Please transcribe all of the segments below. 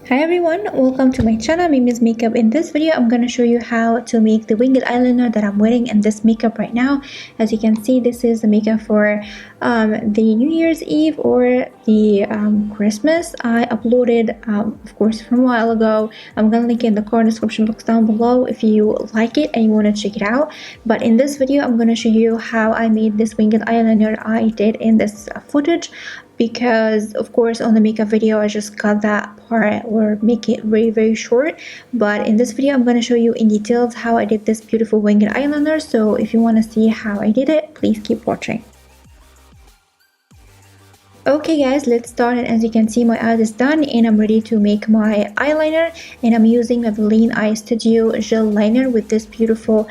Hi everyone, welcome to my channel. My name is Makeup. In this video, I'm going to show you how to make the winged eyeliner that I'm wearing in this makeup right now. As you can see, this is the makeup for the New Year's Eve or the Christmas. I uploaded, of course, from a while ago. I'm going to link it in the card description box down below if you like it and you want to check it out. But in this video, I'm going to show you how I made this winged eyeliner I did in this footage. Because of course on the makeup video I just cut that part or make it very short, but in this video I'm going to show you in details how I did this beautiful winged eyeliner. So if you want to see how I did it, please keep watching. Okay guys, let's start, and as you can see my eye is done and I'm ready to make my eyeliner, and I'm using a Feline Eye Studio gel liner with this beautiful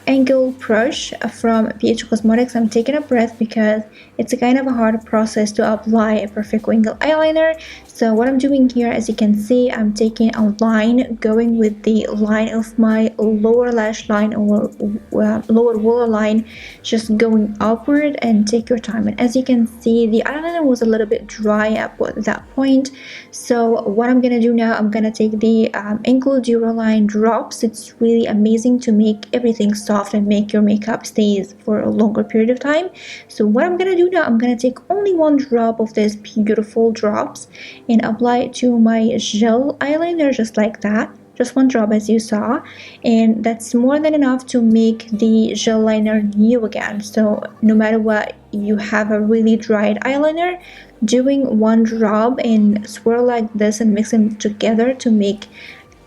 angle brush from PH Cosmetics. I'm taking a breath because it's a kind of a hard process to apply a perfect winged eyeliner. So what I'm doing here, as you can see, I'm taking a line going with the line of my lower lash line or lower volar line, just going upward, and take your time. And as you can see, the eyeliner was a little bit dry at that point. So what I'm gonna do now, I'm gonna take the Ankle Duraline drops. It's really amazing to make everything soft and make your makeup stays for a longer period of time. So what I'm gonna do now, I'm gonna take only one drop of this beautiful drops and apply it to my gel eyeliner, just like that. Just one drop, as you saw, and that's more than enough to make the gel liner new again. So no matter what, you have a really dried eyeliner, doing one drop and swirl like this and mix them together to make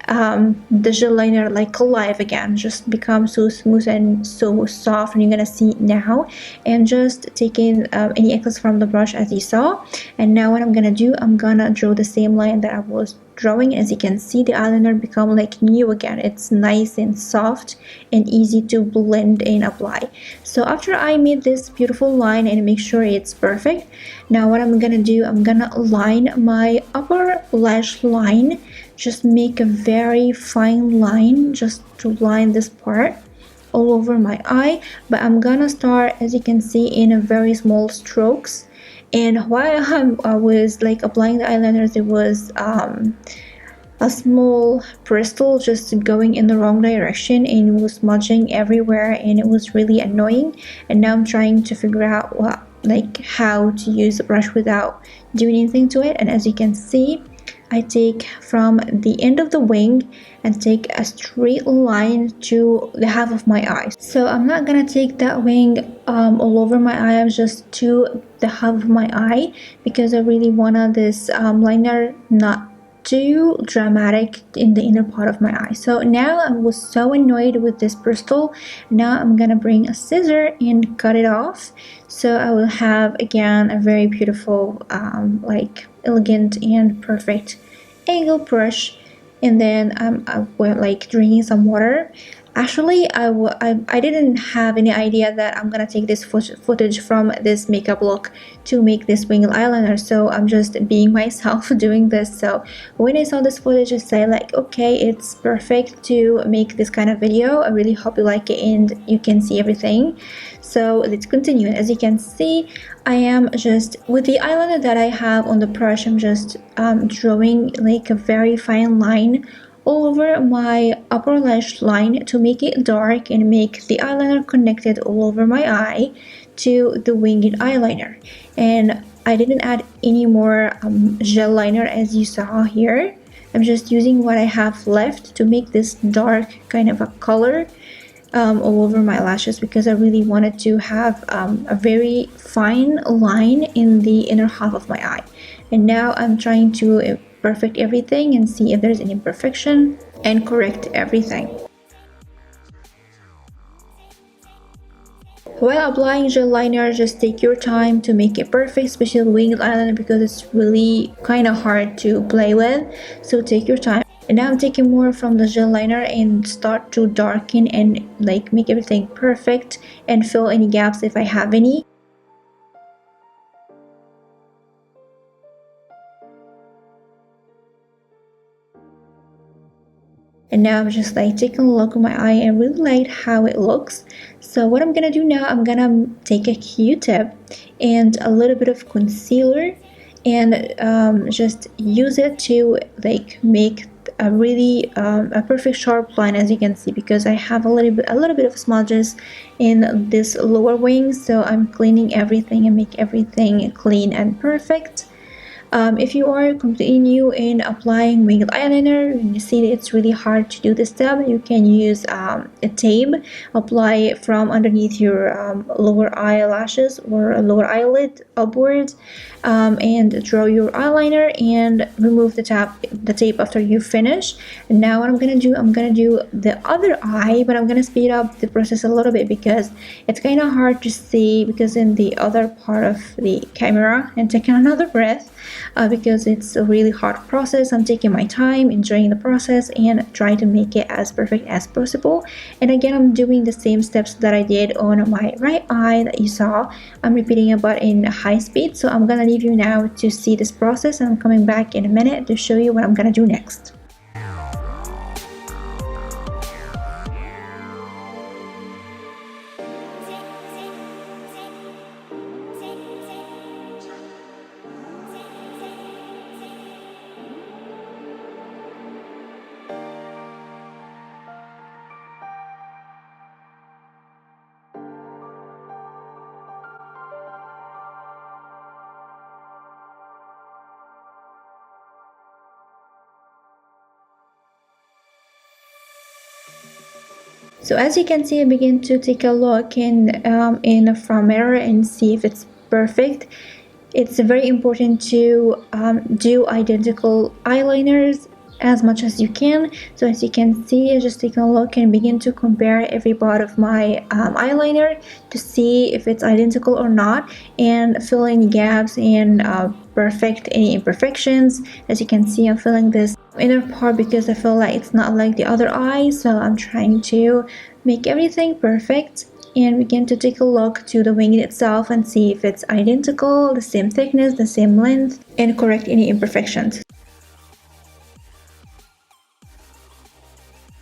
the gel liner like alive again, just become so smooth and so soft, and you're gonna see now. And just taking any excess from the brush, as you saw. And now what I'm gonna do, I'm gonna draw the same line that I was drawing. As you can see, the eyeliner become like new again. It's nice and soft and easy to blend and apply. So after I made this beautiful line and make sure it's perfect, now what I'm gonna do, I'm gonna line my upper lash line. Just make a very fine line just to line this part all over my eye, but I'm gonna start, as you can see, in a very small strokes. And while I was like applying the eyeliners, there was a small bristle just going in the wrong direction and it was smudging everywhere, and it was really annoying. And now I'm trying to figure out how to use the brush without doing anything to it. And as you can see, I take from the end of the wing and take a straight line to the half of my eye. So I'm not gonna take that wing all over my eye, I'm just to the half of my eye, because I really wanna this liner not too dramatic in the inner part of my eye. So now I was so annoyed with this bristle. Now I'm gonna bring a scissor and cut it off, so I will have again a very beautiful elegant and perfect angle brush. And then I went like drinking some water. Actually, I didn't have any idea that I'm gonna take this footage from this makeup look to make this winged eyeliner, so I'm just being myself doing this. So when I saw this footage, I said like, okay, it's perfect to make this kind of video. I really hope you like it and you can see everything. So let's continue. As you can see, I am just with the eyeliner that I have on the brush, I'm just drawing like a very fine line all over my upper lash line to make it dark and make the eyeliner connected all over my eye to the winged eyeliner. And I didn't add any more gel liner, as you saw here. I'm just using what I have left to make this dark kind of a color all over my lashes, because I really wanted to have a very fine line in the inner half of my eye. And now I'm trying to perfect everything and see if there's any imperfection and correct everything. While applying gel liner, just take your time to make it perfect, especially winged eyeliner, because it's really kind of hard to play with, so take your time. And now I'm taking more from the gel liner and start to darken and like make everything perfect and fill any gaps if I have any. And now I'm just like taking a look at my eye and really like how it looks. So what I'm gonna do now, I'm gonna take a Q-tip and a little bit of concealer and just use it to like make a really a perfect sharp line, as you can see, because I have a little bit of smudges in this lower wing, so I'm cleaning everything and make everything clean and perfect. If you are completely new in applying winged eyeliner and you see that it's really hard to do this step, you can use a tape, apply it from underneath your lower eyelashes or lower eyelid upwards, and draw your eyeliner and remove the tape after you finish. And now what I'm gonna do, I'm gonna do the other eye, but I'm gonna speed up the process a little bit because it's kind of hard to see because in the other part of the camera. And taking another breath, because it's a really hard process. I'm taking my time, enjoying the process, and trying to make it as perfect as possible. And again, I'm doing the same steps that I did on my right eye that you saw. I'm repeating it but in high speed. So I'm gonna leave you now to see this process, and I'm coming back in a minute to show you what I'm gonna do next. So as you can see, I begin to take a look in a front mirror and see if it's perfect. It's very important to do identical eyeliners as much as you can. So as you can see, just take a look and begin to compare every part of my eyeliner to see if it's identical or not, and fill in gaps and perfect any imperfections. As you can see, I'm filling this inner part because I feel like it's not like the other eye, so I'm trying to make everything perfect and begin to take a look to the wing itself and see if it's identical, the same thickness, the same length, and correct any imperfections.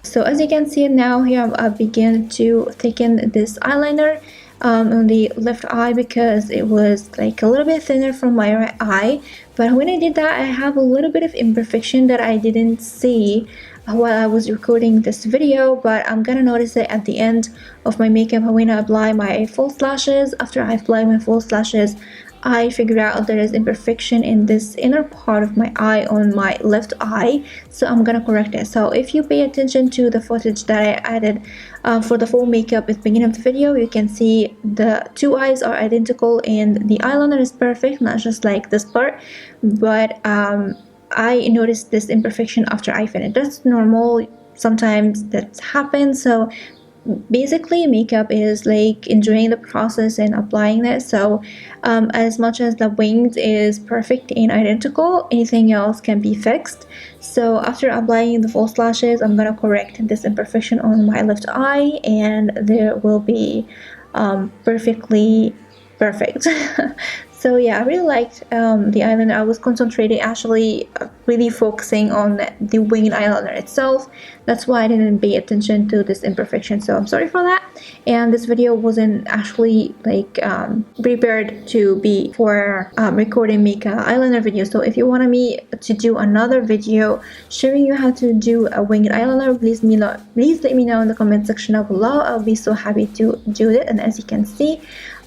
So as you can see now here, I begin to thicken this eyeliner on the left eye because it was like a little bit thinner from my right eye. But when I did that, I have a little bit of imperfection that I didn't see while I was recording this video, but I'm gonna notice it at the end of my makeup when I apply my false lashes. After I apply my false lashes, I figured out there is imperfection in this inner part of my eye on my left eye, so I'm gonna correct it. So if you pay attention to the footage that I added for the full makeup at the beginning of the video, you can see the two eyes are identical and the eyeliner is perfect, not just like this part, but I noticed this imperfection after I finished. That's normal, sometimes that happens. So basically makeup is like enjoying the process and applying it. So as much as the wings is perfect and identical, anything else can be fixed. So after applying the false lashes, I'm gonna correct this imperfection on my left eye, and there will be perfectly perfect. So yeah, I really liked the eyeliner. I was concentrating, actually really focusing on the winged eyeliner itself. That's why I didn't pay attention to this imperfection, so I'm sorry for that. And this video wasn't actually like prepared to be for recording makeup eyeliner video. So if you wanted me to do another video showing you how to do a winged eyeliner, please let me know in the comment section down below. I'll be so happy to do it. And as you can see,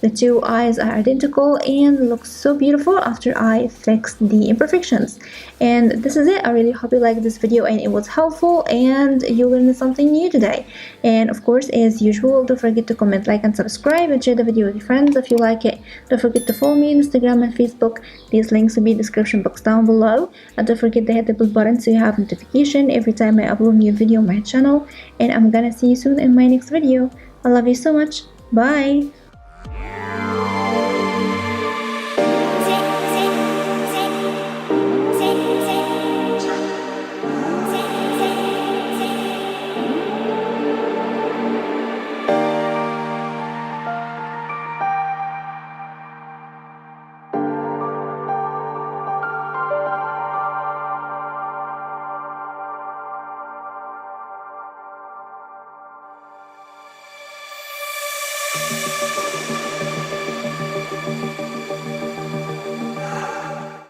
the two eyes are identical and look so beautiful after I fixed the imperfections. And this is it. I really hope you liked this video and it was helpful and you learned something new today. And of course, as usual, don't forget to comment, like, and subscribe, and share the video with your friends if you like it. Don't forget to follow me on Instagram and Facebook. These links will be in the description box down below. And don't forget to hit the bell button so you have notification every time I upload a new video on my channel. And I'm gonna see you soon in my next video. I love you so much. Bye!